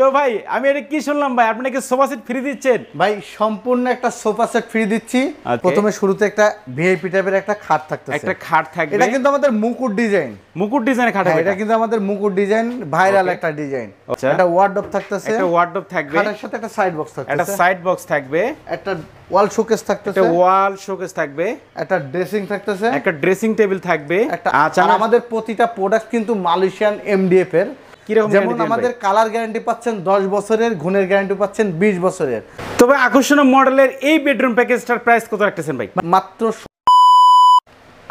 তো ভাই আমি এটা কি শুনলাম ভাই আপনি কি সোফা সেট ফ্রি দিচ্ছেন? ভাই সম্পূর্ণ একটা সোফা সেট ফ্রি দিচ্ছি। প্রথমে শুরুতে একটা ভিআইপি টাইপের একটা খাট থাকতেছে। একটা খাট থাকবে। এটা কিন্তু আমাদের মুকুট ডিজাইন। মুকুট ডিজাইনের খাট হবে। এটা কিন্তু আমাদের মুকুট ডিজাইন, ভাইরাল একটা ডিজাইন। একটা ওয়ার্ডরোব থাকতেছে। একটা ওয়ার্ডরোব থাকবে। খাটের সাথে একটা সাইড বক্স থাকতেছে। একটা সাইড বক্স থাকবে। একটা ওয়াল শোকেস থাকতেছে। একটা ওয়াল শোকেস থাকবে। একটা ড্রেসিং থাকতেছে। একটা ড্রেসিং টেবিল থাকবে। আচ্ছা, আমাদের প্রতিটা প্রোডাক্ট কিন্তু মালয়েশিয়ান এমডিএফ এর। যেমন আমাদের কালার গ্যারান্টি পাচ্ছেন 10 বছরের, গুণের গ্যারান্টি পাচ্ছেন 20 বছরের। তবে আকর্ষণীয় মডেলের এই বেডরুম প্যাকেজটার প্রাইস কত রাখতেছেন ভাই? মাত্র।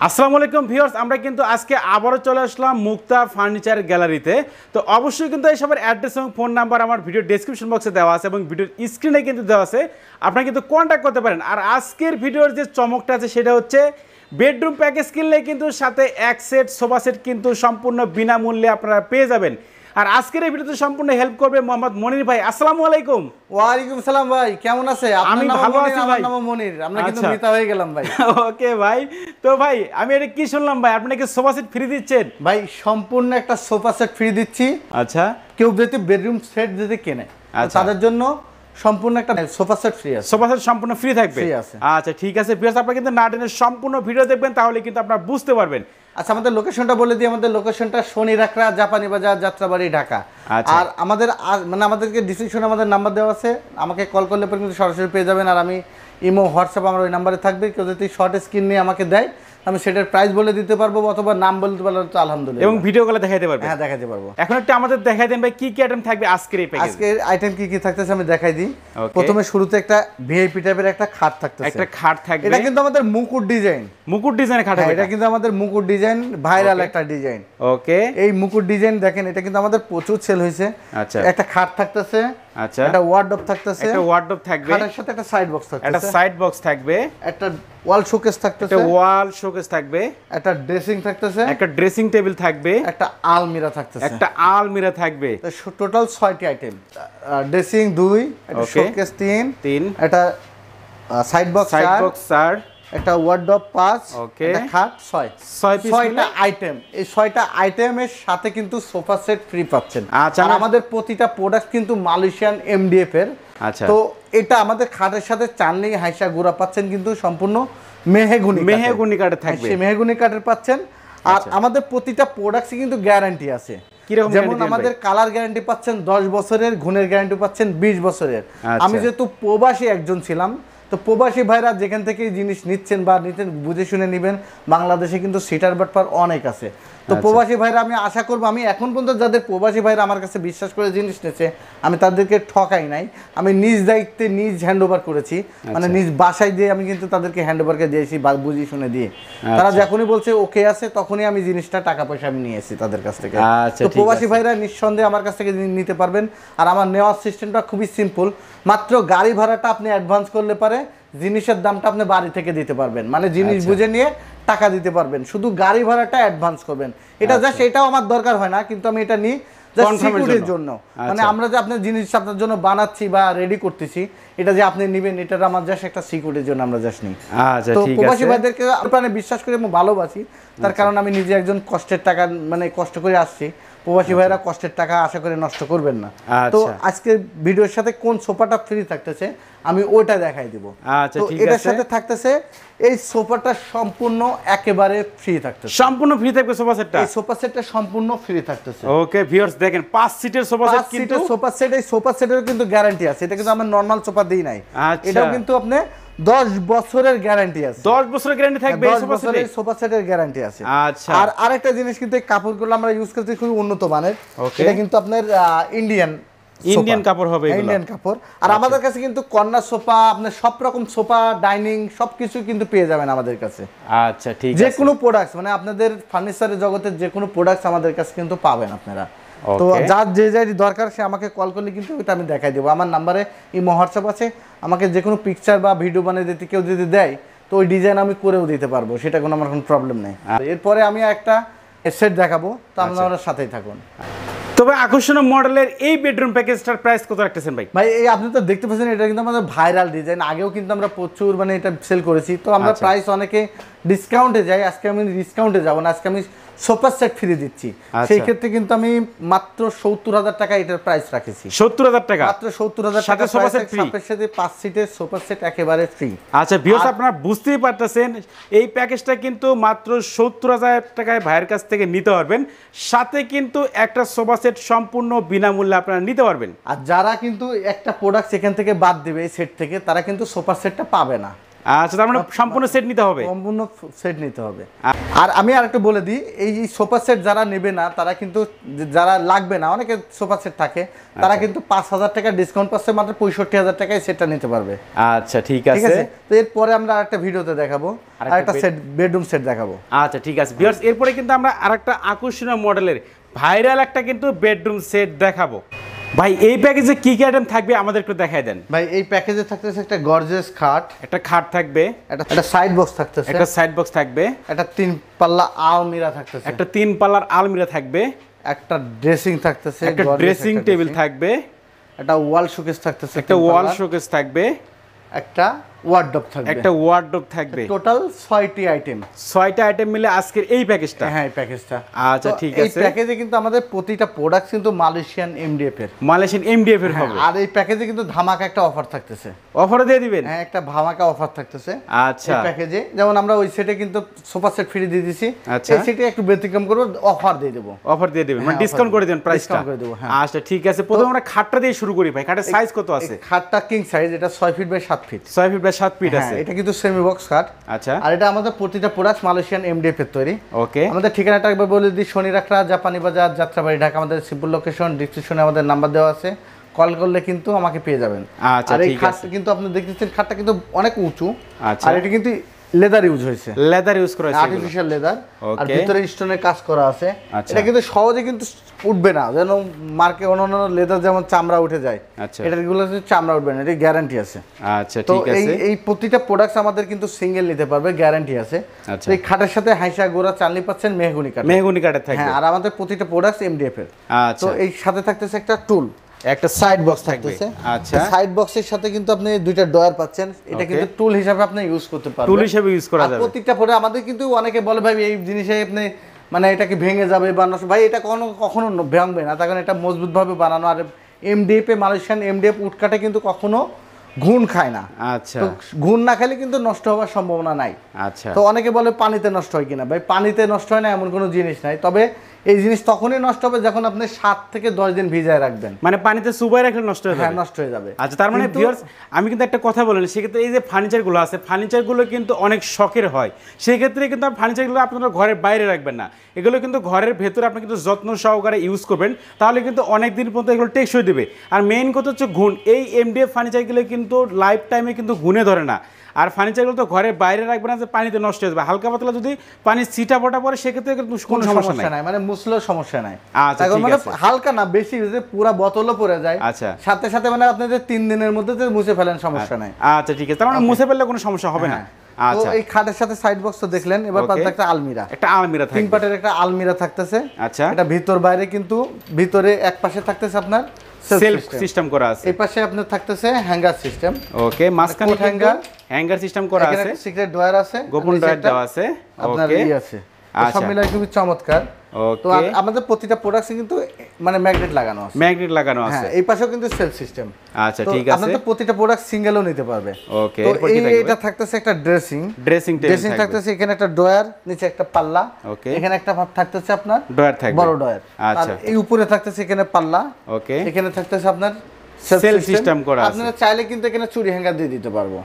আসসালামু আলাইকুম ভিউয়ার্স, আমরা কিন্তু আজকে আবারও চলে আসলাম মুক্তা ফার্নিচার গ্যালারিতে। তো অবশ্যই কিন্তু এই সবার অ্যাড্রেস এবং ফোন নাম্বার আমার ভিডিও ডেসক্রিপশন বক্সে দেওয়া আছে এবং ভিডিওর স্ক্রিনে কিন্তু দেওয়া আছে, আপনারা কিন্তু কন্ট্যাক্ট করতে পারেন। আর আজকের ভিডিওর যে চমকটা আছে সেটা হচ্ছে বেডরুম প্যাকেজ কিনলে কিন্তু সাথে এক সেট সোফা সেট কিন্তু সম্পূর্ণ বিনামূল্যে আপনারা পেয়ে যাবেন। আর আজকের এই ভিডিওতে সম্পূর্ণ হেল্প করবে মোহাম্মদ মনির ভাই। আসসালামু আলাইকুম। ওয়ালাইকুম সালাম ভাই, কেমন আছে? আমি ভালো আছি ভাই। আমার নাম মনির, আমরা কিন্তু মিতা হয়ে গেলাম ভাই। ওকে ভাই। তো ভাই আমি এটা কি শুনলাম ভাই আপনি কি সোফা সেট ফ্রি দিচ্ছেন? ভাই সম্পূর্ণ একটা সোফা সেট ফ্রি দিচ্ছি। আচ্ছা, কেউ যদি বেডরুম সেট যদি কেনে তাদের জন্য সম্পূর্ণ একটা সোফা সেট ফ্রি আছে। সোফা সেট সম্পূর্ণ ফ্রি থাকবে। আচ্ছা ঠিক আছে ভিউয়ার্স, আপনারা কিন্তু না টেনে সম্পূর্ণ ভিডিও দেখবেন, তাহলে কিন্তু আপনারা বুঝতে পারবেন। আচ্ছা, আমাদের লোকেশনটা বলে দিই। আমাদের লোকেশনটা শনি রাখরা, জাপানি বাজার, যাত্রাবাড়ি, ঢাকা। আর আমাদের মানে আমাদেরকে ডিসক্রিপশনে আমাদের নাম্বার দেওয়া আছে, আমাকে কল করলে পরে কিন্তু সরাসরি পেয়ে যাবেন। আর আমি ইমো, হোয়াটসঅ্যাপ আমার ওই নাম্বারে থাকবে। কেউ যদি শর্ট স্ক্রিন নিয়ে আমাকে দেয় আমি সেটার প্রাইস বলে দিতে পারবো, অথবা নাম বলতে পারলে তো আলহামদুলিল্লাহ, এবং ভিডিও কলে দেখাইতে পারবো। হ্যাঁ, দেখাইতে পারবো। এখন একটু আমাদের দেখাই দেন ভাই কি কি আইটেম থাকবে আজকের এই প্যাকেজে। আজকের আইটেম কি কি থাকতেছে আমি দেখাই দিই। প্রথমে শুরুতে একটা ভিআইপি টাইপের একটা খাট থাকতেছে। একটা খাট থাকবে। এটা কিন্তু আমাদের মুকুট ডিজাইন। মুকুট ডিজাইনের খাট হবে। এটা কিন্তু আমাদের মুকুট ডিজাইন, ভাইরাল একটা ডিজাইন। ওকে, এই মুকুট ডিজাইন দেখেন, এটা কিন্তু আমাদের প্রচুর সেল হয়েছে। আচ্ছা, একটা খাট থাকতেছে। আচ্ছা, একটা ওয়ার্ডরোব থাকতেছে। একটা ওয়ার্ডরোব থাকবে। খাটের সাথে একটা সাইড বক্স থাকবে। একটা সাইড বক্স থাকবে। একটা ওয়াল শোকেস থাকতেছে। একটা ওয়াল শোকেস থাকবে। একটা ড্রেসিং থাকতেছে। একটা ড্রেসিং টেবিল থাকবে। একটা আলমিরা থাকতেছে। একটা আলমিরা থাকবে। তো টোটাল 6টি আইটেম। ড্রেসিং 2, একটা শোকেস 3, একটা সাইড বক্স 4, একটা ওয়ার্ডরোব 5, একটা খাট 6টা আইটেম। এই 6টা আইটেমের সাথে কিন্তু সোফা সেট ফ্রি পাচ্ছেন। আচ্ছা, আর আমাদের প্রতিটা প্রোডাক্ট কিন্তু মালয়েশিয়ান এমডিএফ এর। আচ্ছা, তো এটা আমাদের খাটের সাথে চাননি হাইসা গুড়া পাচ্ছেন কিন্তু সম্পূর্ণ মেহগুনি কাঠের থাকবে। মেহগুনি কাঠের পাচ্ছেন। আর আমাদের প্রতিটা প্রোডাক্টে কিন্তু গ্যারান্টি আছে। যেমন আমাদের কালার গ্যারান্টি পাচ্ছেন 10 বছরের, গুণের গ্যারান্টি পাচ্ছেন 20 বছরের। আমি যেহেতু প্রবাসী একজন ছিলাম, তো প্রবাসী ভাইরা যেখান থেকে জিনিস নিচ্ছেন বা নিতেন বুঝে শুনে নেবেন। বাংলাদেশে কিন্তু সিটার বাটপার অনেক আছে। তো প্রবাসী ভাইরা আমি আশা করবো, আমি এখন পর্যন্ত যাদের প্রবাসী ভাইরা আমার কাছে বিশ্বাস করে জিনিস নিয়েছে আমি তাদেরকে ঠকাই নাই। আমি নিজ দায়িত্বে নিজ হ্যান্ড ওভার করেছি, মানে নিজ বাসায় দিয়ে আমি কিন্তু তাদেরকে হ্যান্ড ওভারকে দিয়েছি বুঝিয়ে শুনে দিয়ে। তারা যখনই বলছে ওকে আছে তখনই আমি জিনিসটা টাকা পয়সা আমি নিয়েছি তাদের কাছ থেকে। তো প্রবাসী ভাইরা নিঃসন্দেহে আমার কাছ থেকে নিতে পারবেন। আর আমার নেওয়ার সিস্টেমটা খুবই সিম্পল। মাত্র গাড়ি ভাড়াটা আপনি অ্যাডভান্স করলে পারে জিনিসের দামটা আপনি বাড়ি থেকে দিতে পারবেন, মানে জিনিস বুঝে নিয়ে টাকা দিতে পারবেন। শুধু গাড়ি ভাড়াটা অ্যাডভান্স করবেন। এটা জাস্ট এটাও আমার দরকার হয় না, কিন্তু আমি এটা নিই জাস্ট সিকিউরিটির জন্য। মানে আমরা যে আপনার জিনিস আপনার জন্য বানাচ্ছি বা রেডি করতেছি, এটা যে আপনি নেবেন এটা আমার জাস্ট একটা সিকিউরিটির জন্য আমরা জাস্ট নিই। তো প্রবাসী ভাইদেরকে আপনারা বিশ্বাস করে আমি ভালোবাসি, তার কারণ আমি নিজে একজন কষ্টের টাকা মানে কষ্ট করে আসছি। প্রবাসী ভাইরা কষ্টের টাকা আশা করে নষ্ট করবেন না। তো আজকে ভিডিওর সাথে কোন সোফাটা ফ্রি থাকতেছে আমি ওইটা দেখাই দিব। তো এটার সাথে থাকতেছে এই সোফাটা সম্পূর্ণ একেবারে ফ্রি থাকতেছে। সম্পূর্ণ ফ্রি থাকবে সোফা সেটটা। এই সোফা সেটটা সম্পূর্ণ ফ্রি থাকতেছে। ওকে ভিউয়ার্স দেখেন 5 সিটের সোফা সেট, কিন্তু সোফা সেট, এই সোফা সেটের কিন্তু গ্যারান্টি আছে। এটা কিন্তু আমরা নরমাল সোফা দেই নাই। এটাও কিন্তু আপনি 10 বছরের গ্যারান্টি আছে। 10 বছরের গ্যারান্টি থাকবে এই সোফা সেটে। সোফা সেটের গ্যারান্টি আছে। আচ্ছা, আর আরেকটা জিনিস কিন্তু এই কাপড়গুলো আমরা ইউজ করতে খুব উন্নত মানের। এটা কিন্তু আপনার ইন্ডিয়ান কাপড় হবে, ইন্ডিয়ান কাপড়। আর আমাদের কাছে কিন্তু কর্নার সোফা, আপনার সব রকম সোফা, ডাইনিং সবকিছু কিন্তু পেয়ে যাবেন আমাদের কাছে। আচ্ছা ঠিক আছে, যে কোনো প্রোডাক্টস মানে আপনাদের ফার্নিচারের জগতের যে কোনো প্রোডাক্টস আমাদের কাছে কিন্তু পাবেন আপনারা। তো যার যে যাই দরকার সে আমাকে কল করলে কিন্তু এটা আমি দেখাই দেবো। আমার নাম্বারে ইমো, হোয়াটসঅ্যাপ আছে। আমাকে যে কোনো পিকচার বা ভিডিও বানিয়ে দিতে কেউ যদি দেয় তো ওই ডিজাইন আমি করেও দিতে পারবো, সেটা কোনো আমার কোনো প্রবলেম নেই। এরপরে আমি একটা সেট দেখাবো, তো আপনারা সাথেই থাকুন। তবে আকর্ষণীয় মডেলের এই বেডরুম প্যাকেজটার প্রাইস কত রাখতেছেন ভাই? ভাই এই আপনি তো দেখতে পাচ্ছেন এটা কিন্তু আমাদের ভাইরাল ডিজাইন। আগেও কিন্তু আমরা প্রচুর মানে এটা সেল করেছি। তো আমরা প্রাইস অনেকে ডিসকাউন্টে যাই, আজকে আমি ডিসকাউন্টে যাব না, আজকে আমি সোফা সেট ফ্রি দিচ্ছি। সেই ক্ষেত্রে কিন্তু আমি মাত্র ৭০,০০০ টাকা এটার প্রাইস রাখেছি। ৭০,০০০ টাকা মাত্র ৭০,০০০ টাকা সোফা সেট ফ্রি, সাথে 5 সিটের সোফা সেট একেবারে ফ্রি। আচ্ছা ভিউয়ার্স, আপনারা বুঝতেই পারতেছেন এই প্যাকেজটা কিন্তু মাত্র ৭০,০০০ টাকায় ভাইয়ের কাছ থেকে নিতে পারবেন, সাথে কিন্তু একটা সোফা সেট সম্পূর্ণ বিনামূল্যে আপনারা নিতে পারবেন। আর যারা কিন্তু একটা প্রোডাক্ট এখান থেকে বাদ দিবে এই সেট থেকে, তারা কিন্তু সোফা সেটটা পাবে না। আচ্ছা, তার মানে সম্পূর্ণ সেট নিতে হবে, সম্পূর্ণ সেট নিতে হবে। আর আমি আরেকটু বলে দিই, এই সোফা সেট যারা নেবে না তারা কিন্তু, যারা লাগবে না, অনেকে সোফা সেট থাকে, তারা কিন্তু ৫,০০০ টাকা ডিসকাউন্ট পাচ্ছে, মাত্র ৬৫,০০০ টাকায় সেটটা নিতে পারবে। আচ্ছা ঠিক আছে। তো এরপরে আমরা আরেকটা ভিডিওতে দেখাবো, আরেকটা সেট বেডরুম সেট দেখাবো। আচ্ছা ঠিক আছে ভিউয়ার্স, এরপরে কিন্তু আমরা আরেকটা আকর্ষণীয় মডেলের ভাইরাল একটা কিন্তু বেডরুম সেট দেখাবো। ভাই এই প্যাকেজে কি কি আইটেম থাকবে আমাদের একটু দেখাই দেন। ভাই এই প্যাকেজে থাকতেছে একটা গর্জিয়াস খাট, একটা খাট থাকবে, একটা সাইড বক্স থাকতেছে, একটা সাইড বক্স থাকবে, একটা 3 পাল্লা আলমিরা থাকতেছে, একটা 3 পাল্লার আলমিরা থাকবে, একটা ড্রেসিং থাকতেছে, একটা ড্রেসিং টেবিল থাকবে, একটা ওয়াল শোকেস থাকতেছে, একটা ওয়াল শোকেস থাকবে, একটা ওয়ার্ডরোব থাকবে, একটা ওয়ার্ডরোব থাকবে। টোটাল 6টি আইটেম, 6টা আইটেম মিলে আজকের এই প্যাকেজটা। হ্যাঁ এই প্যাকেজটা। আচ্ছা ঠিক আছে। এই প্যাকেজে কিন্তু আমাদের প্রতিটা প্রোডাক্ট কিন্তু মালয়েশিয়ান এমডিএফ এর, মালয়েশিয়ান এমডিএফ এর হবে। আর এই প্যাকেজে কিন্তু ধামাকা একটা অফার থাকতেছে। অফারও দিয়ে দিবেন? হ্যাঁ একটা ধামাকা অফার থাকতেছে। আচ্ছা এই প্যাকেজে যেমন আমরা ওই সেটে কিন্তু সোফা সেট ফ্রি দিয়ে দিছি, আচ্ছা এই সেটে একটু ব্যতিক্রম করব, অফার দিয়ে দেব। অফার দিয়ে দিবেন মানে ডিসকাউন্ট করে দেন প্রাইসটা? ডিসকাউন্ট করে দেব, হ্যাঁ। আচ্ছা ঠিক আছে, প্রথমে আমরা খাটটা দিয়ে শুরু করি। ভাই খাটের সাইজ কত আছে? খাটটা কিং সাইজ, এটা 6 ফিট বাই 7 ফিট। 6 ফিট বাই 7 ফিট আছে। এটা কিন্তু সেমি বক্স খাট। আচ্ছা, আর এটা আমাদের প্রতিটা প্রোডাক্ট মালয়েশিয়ান এমডিএফ এর তৈরি। ওকে, আমাদের ঠিকানাটা একবার বলে দিই, শনিরাখড়া জাপানি বাজার, যাত্রাবাড়ি, ঢাকা। আমাদের সিম্পল লোকেশন, ডিসক্রিপশনে আমাদের নাম্বার দেওয়া আছে, কল করলে কিন্তু আমাকে পেয়ে যাবেন। আচ্ছা আর এই ঠিক খাট আছে। কিন্তু আপনি দেখতেছেন খাটটা কিন্তু অনেক উঁচু। আচ্ছা, আর এটা কিন্তু লেদার ইউজ হয়েছে, লেদার ইউজ করা হয়েছে, আর্টিফিশিয়াল লেদার। আর ওকে, ভিতরে স্টোনের কাজ করা আছে। আচ্ছা, এটা কিন্তু সহজে কিন্তু উঠবে না, যেন মার্কে অন্যান্য লেদার যেমন চামড়া উঠে যায়, আচ্ছা এটা গুলো চামড়া উঠবে না, এটা গ্যারান্টি আছে। আচ্ছা ঠিক আছে। এই প্রতিটা প্রোডাক্টস আমাদের কিন্তু সিঙ্গেল নিতে পারবে, গ্যারান্টি আছে। আচ্ছা, এই খাটের সাথে হাইসা গোরা চালনি পাচ্ছেন মেহগুনি কাঠ, মেহগুনি কাঠের থাকবে। হ্যাঁ, আর আমাদের প্রতিটা প্রোডাক্টস এমডিএফ এর। আচ্ছা, তো এই সাথে থাকতেছে একটা টুল, একটা সাইড বক্স থাকতেছে। আচ্ছা, সাইড বক্সের সাথে কিন্তু আপনি দুইটা ডয়ার পাচ্ছেন, এটা কিন্তু টুল হিসেবে আপনি ইউজ করতে পারবেন, টুল হিসেবে ইউজ করা যাবে। প্রত্যেকটা পরে আমাদের কিন্তু অনেকে বলে ভাই এই জিনিসে আপনি মানে এটা কি ভেঙে যাবে বা নষ্ট, ভাই এটা কখনো ভাঙবে না, তার কারণ এটা মজবুত ভাবে বানানো। আর এমডিএফ এ, মালয়েশিয়ান এমডিএফ উডকাটে কিন্তু কখনো ঘুণ খায় না। আচ্ছা, তো ঘুণ না খেলে কিন্তু নষ্ট হওয়ার সম্ভাবনা নাই। আচ্ছা, তো অনেকে বলে পানিতে নষ্ট হয় কিনা, ভাই পানিতে নষ্ট হয় না এমন কোনো জিনিস নাই, তবে এই জিনিস তখনই নষ্ট হবে যখন আপনি 7 থেকে 10 দিন ভিজায় রাখবেন, মানে পানিতে চুবাই রাখলে নষ্ট হয়ে যাবে। হ্যাঁ নষ্ট হয়ে যাবে। আচ্ছা, তার মানে ভিউয়ার্স আমি কিন্তু একটা কথা বলেন, সেক্ষেত্রে এই যে ফার্নিচারগুলো আছে, ফার্নিচারগুলো কিন্তু অনেক শখের হয়, সেই ক্ষেত্রে কিন্তু ফার্নিচারগুলো আপনারা ঘরের বাইরে রাখবেন না, এগুলো কিন্তু ঘরের ভেতরে আপনি কিন্তু যত্ন সহকারে ইউজ করবেন, তাহলে কিন্তু অনেক দিন পর্যন্ত এগুলো টেকসই দেবে। আর মেইন কথা হচ্ছে ঘুণ, এই এমডিএফ ফার্নিচারগুলো কিন্তু লাইফ টাইমে কিন্তু ঘুণে ধরে না। আর ফার্নিচারগুলো তো ঘরের বাইরে রাখবে না যে পানিতে নষ্ট হয়ে যাবে, হালকা পাতলা যদি পানি ছিটা ফোটা পড়ে সেক্ষেত্রে কিন্তু কোনো সমস্যা নাই, মানে মুছলেও সমস্যা নাই। আচ্ছা ঠিক মানে আছে, হালকা না বেশি, যদি পুরো বোতলও পড়ে যায়, আচ্ছা সাথে সাথে মানে আপনি যে 3 দিনের মধ্যে যে মুছে ফেলেন সমস্যা নাই। আচ্ছা ঠিক আছে, তার মানে মুছে ফেললে কোনো সমস্যা হবে না। আচ্ছা, এই খাটের সাথে সাইড বক্স তো দেখলেন, এবার পাশে একটা আলমিরা, একটা আলমিরা থাকবে, 3 পাটের একটা আলমিরা থাকতেছে। আচ্ছা, এটা ভিতর বাইরে কিন্তু, ভিতরে এক পাশে থাকতেছে আপনার সেলফ সিস্টেম করা আছে, এই পাশে আপনার থাকতেছে হ্যাঙ্গার সিস্টেম। ওকে, মাঝখানে হ্যাঙ্গার সিস্টেম করা আছে, সিক্রেট ডয়ার আছে, গোপন ডয়ার দেওয়া আছে, আপনার এই আছে, সব মিলাই খুবই চমৎকার। তো আমাদের প্রতিটা প্রোডাক্টে কিন্তু মানে ম্যাগনেট লাগানো আছে, ম্যাগনেট লাগানো আছে। হ্যাঁ, এই পাশেও কিন্তু সেলফ সিস্টেম। আচ্ছা ঠিক আছে, আপনাদের প্রতিটা প্রোডাক্ট সিঙ্গেলও নিতে পারবে। ওকে, তো এটা থাকতেছে একটা ড্রেসিং টেবিল থাকতেছে, এখানে একটা ডয়ার, নিচে একটা পাল্লা, ওকে, এখানে একটা থাকতেছে আপনার ডয়ার থাকবে, বড় ডয়ার। আচ্ছা, এই উপরে থাকতেছে এখানে পাল্লা, ওকে, এখানে থাকতেছে আপনার সেলফ সিস্টেম করা আছে। আপনারা চাইলে কিন্তু এখানে চুরি হ্যাঙ্গার দিয়ে দিতে পারবো।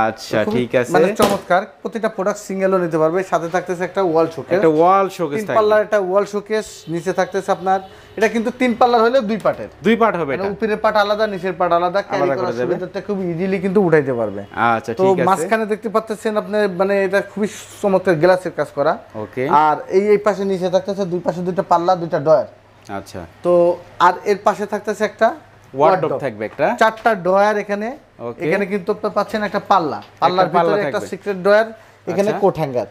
আচ্ছা ঠিক আছে, মানে চমৎকার, প্রতিটা প্রোডাক্ট সিঙ্গেলও নিতে পারবে। সাথে থাকতেছে একটা ওয়াল শোকেস, একটা ওয়াল শোকেস 3 পাল্লার একটা ওয়াল শোকেস, নিচে থাকতেছে আপনার, এটা কিন্তু 3 পাল্লার হলে 2 পার্টের, 2 পার্ট হবে, এটা উপরের পার্ট আলাদা, নিচের পার্ট আলাদা, ক্যারি করার সুবিধাতে খুব ইজিলি কিন্তু উঠাইতে পারবে। আচ্ছা তো ঠিক আছে, মাঝখানে দেখতে পাচ্ছেন আপনি, মানে এটা খুবই চমৎকার গ্লাসের কাজ করা। ওকে, আর এই পাশে নিচে থাকতেছে 2 পাশে 2টা পাল্লা, 2টা ডয়ার। আচ্ছা, তো আর এর পাশে থাকতেছে একটা ওয়ার্ডরোব থাকবে, একটা 4টা ডয়ার এখানে। এখানে কিন্তু আপনি পাচ্ছেন একটা পাল্লা, পাল্লার ভিতরে একটা সিক্রেট ডয়ার, এখানে কোট হ্যাঙ্গার।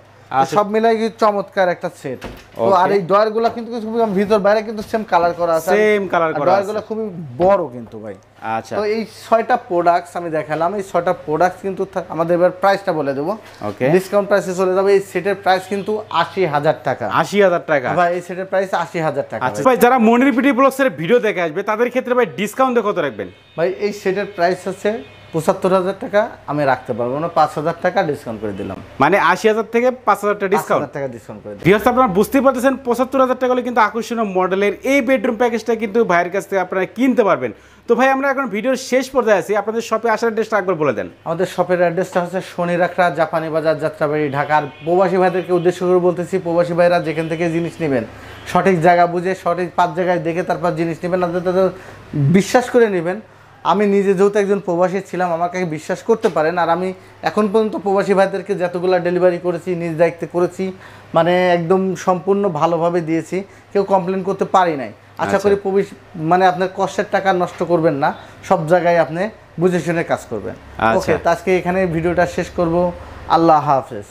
সব মিলাই কি চমৎকার একটা সেট। তো আর এই ডয়ারগুলো কিন্তু ভিতর বাইরে কিন্তু সেম কালার করা আছে, সেম কালার করা আছে, ডয়ারগুলো খুবই বড় কিন্তু ভাই। আচ্ছা, তো এই 6টা প্রোডাক্টস আমি দেখালাম, এই 6টা প্রোডাক্টস কিন্তু আমাদের এবার প্রাইসটা বলে দেবো। ওকে, ডিসকাউন্ট প্রাইসে চলে যাবে। এই সেটের প্রাইস কিন্তু 80,000 টাকা। 80,000 টাকা ভাই, এই সেটের প্রাইস 80,000 টাকা। আচ্ছা ভাই, যারা মনির বিউটি ব্লগস এর ভিডিও দেখে আসবে তাদের ক্ষেত্রে ভাই ডিসকাউন্ট কত রাখবেন? ভাই এই সেটের প্রাইস আছে 75,000 টাকা, আমি রাখতে পারবো না, 5,000 টাকা ডিসকাউন্ট করে দিলাম। মানে 80,000 থেকে 5,000 টাকা ডিসকাউন্ট, 5,000 টাকা ডিসকাউন্ট করে দিলাম। ভিউয়ার্স আপনারা বুঝতেই পারতেছেন 75,000 টাকা হলে কিন্তু আকর্ষণীয় মডেলের এই বেডরুম প্যাকেজটা কিন্তু ভাইয়ের কাছ থেকে আপনারা কিনতে পারবেন। তো ভাই আমরা এখন ভিডিওর শেষ পর্যায়ে আছি, আপনাদের শপে আসার অ্যাড্রেসটা একবার বলে দেন। আমাদের শপের অ্যাড্রেসটা হচ্ছে শনি রাখরা, জাপানি বাজার, যাত্রাবাড়ি, ঢাকার। প্রবাসী ভাইদেরকে উদ্দেশ্য করে বলতেছি, প্রবাসী ভাইরা যেখান থেকে জিনিস নেবেন সঠিক জায়গা বুঝে সঠিক 5 জায়গায় দেখে তারপর জিনিস নেবেন, তাদের বিশ্বাস করে নেবেন। আমি নিজে যেহেতু একজন প্রবাসী ছিলাম, আমাকে বিশ্বাস করতে পারেন। আর আমি এখন পর্যন্ত প্রবাসী ভাইদেরকে যতগুলো ডেলিভারি করেছি নিজ দায়িত্বে করেছি, মানে একদম সম্পূর্ণ ভালোভাবে দিয়েছি, কেউ কমপ্লেন করতে পারি নাই। আশা করি মানে আপনার কষ্টের টাকা নষ্ট করবেন না, সব জায়গায় আপনি বুঝে শুনে কাজ করবেন। ওকে, তো আজকে এখানে ভিডিওটা শেষ করব। আল্লাহ হাফেজ।